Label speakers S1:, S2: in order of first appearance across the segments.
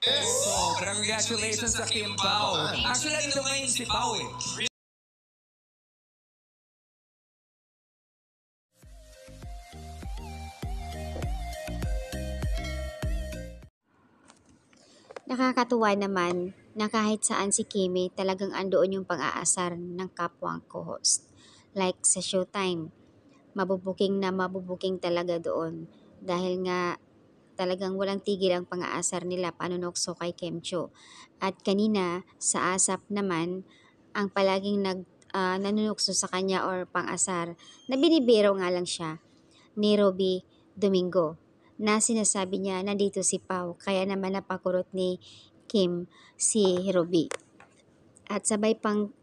S1: So, congratulations sa Kim Pao. Actually, nandito ngayon si Pao eh.
S2: Nakakatuwa naman na kahit saan si Kimi talagang andoon yung pang-aasar ng kapwang co-host. Like sa Showtime, mabubuking talaga doon dahil nga talagang walang tigil ang pang-aasar nila panunokso kay Kemcho. At kanina sa ASAP naman, ang palaging nanunokso sa kanya or pang-asar na binibiro nga lang siya ni Robby Domingo na sinasabi niya nandito si Pau kaya naman napakurot ni Kim si Robby. At sabay pang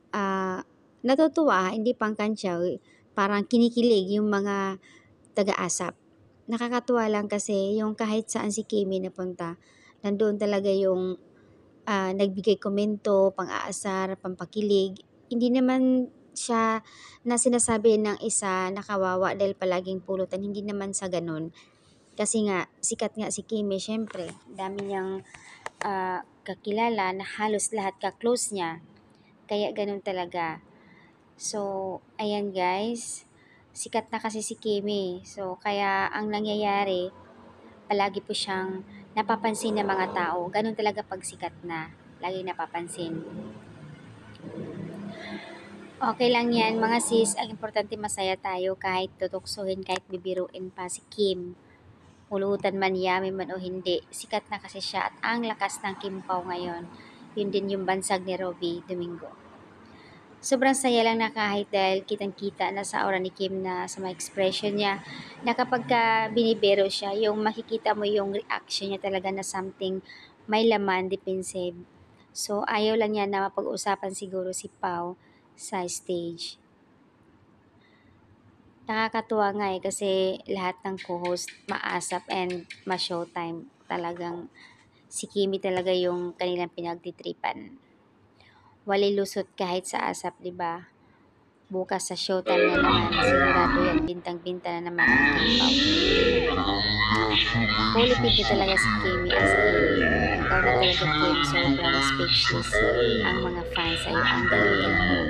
S2: natutuwa, hindi pang kantsaw, parang kinikilig yung mga taga-asap. Nakakatuwa lang kasi yung kahit saan si Kimi napunta, nandoon talaga yung nagbigay komento, pang-aasar, pampakilig. Hindi naman siya na sinasabi ng isa nakawawa dahil palaging pulutan. Hindi naman sa ganun. Kasi nga, sikat nga si Kimi, syempre. Dami niyang kakilala na halos lahat ka-close niya. Kaya ganun talaga. So, ayan guys. Sikat na kasi si Kimi. So, kaya ang nangyayari, palagi po siyang napapansin ng mga tao. Ganun talaga pag sikat na. Lagi napapansin. Okay lang yan mga sis. Ang importante masaya tayo kahit tutuksohin, kahit bibiruin pa si Kim. Pulutan man, yummy man o hindi. Sikat na kasi siya at ang lakas ng Kim Pao ngayon. Yun din yung bansag ni Robby Domingo. Sobrang saya lang na kahit dahil kitang-kita na sa aura ni Kim na sa mga expression niya na kapag ka binibiro siya, yung makikita mo yung reaction niya talaga na something may laman, defensive. So, ayaw lang niya na mapag-usapan siguro si Pau sa stage. Nakakatuwa nga kasi lahat ng co-host maasap and ma-showtime. Talagang si Kimi talaga yung kanilang pinagtitripan. Wali lusot kahit sa asap, di ba? Bukas sa Showtime na naman, sigurado yan, bintang-binta na naman ang Kim Pao. Fully niya talaga si Kimi as in. Ikaw na talaga Kim, sobrang speechless ang mga fans sa'yo. Ang galing-galing mo.